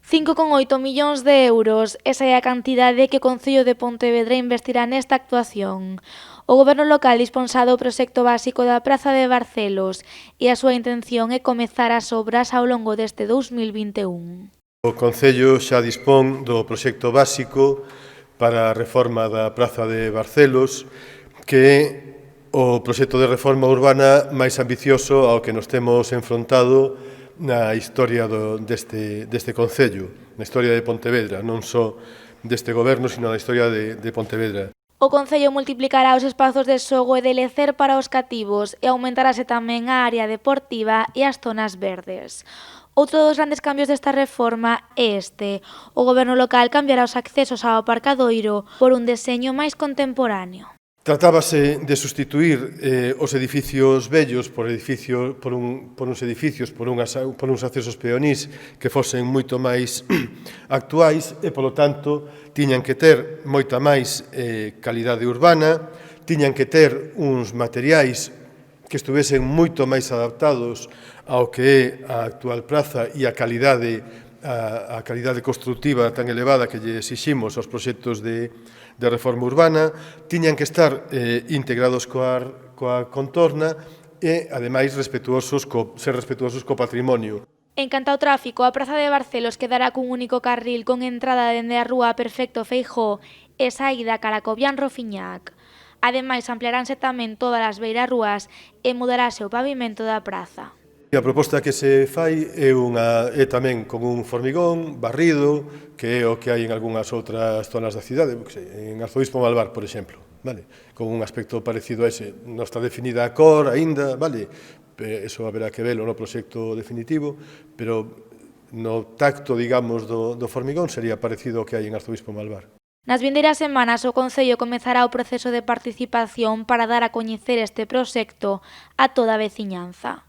5,8 millóns de euros, esa é a cantidade que o Concello de Pontevedra investirá nesta actuación. O Goberno local disponsado o proxecto básico da Praza de Barcelos e a súa intención é comezar as obras ao longo deste 2021. O Concello xa dispón do proxecto básico para a reforma da Praza de Barcelos, que é o proxecto de reforma urbana máis ambicioso ao que nos temos enfrontado na historia deste Concello, na historia de Pontevedra, non só deste goberno, sino na historia de Pontevedra. O Concello multiplicará os espazos de xogo e de lecer para os cativos e aumentarase tamén a área deportiva e as zonas verdes. Outro dos grandes cambios desta reforma é este. O goberno local cambiará os accesos ao aparcadoiro por un deseño máis contemporáneo. Tratábase de sustituir os edificios vellos por uns accesos peonís que fosen moito máis actuais e, polo tanto, tiñan que ter moita máis calidade urbana, tiñan que ter uns materiais que estuvesen moito máis adaptados ao que é a actual praza e a calidade constructiva tan elevada que lle exiximos aos proxectos de reforma urbana, tiñan que estar integrados coa contorna e, ademais, ser respetuosos co patrimonio. En canto ao tráfico, a Praza de Barcelos quedará cun único carril con entrada dende a rúa Perfecto Feijóo e saída cara a Cobián Rofiñac. Ademais, ampliaranse tamén todas as beirarrúas e mudarase o pavimento da praza. A proposta que se fai é tamén con un formigón barrido, que é o que hai en algunhas outras zonas da cidade, en Arzobispo Malvar, por exemplo, con un aspecto parecido a ese. Non está definida a cor aínda, eso haberá que velo no proxecto definitivo, pero no tacto, digamos, do formigón sería parecido ao que hai en Arzobispo Malvar. Nas vindeiras semanas o Concello comezará o proceso de participación para dar a coñecer este proxecto a toda a veciñanza.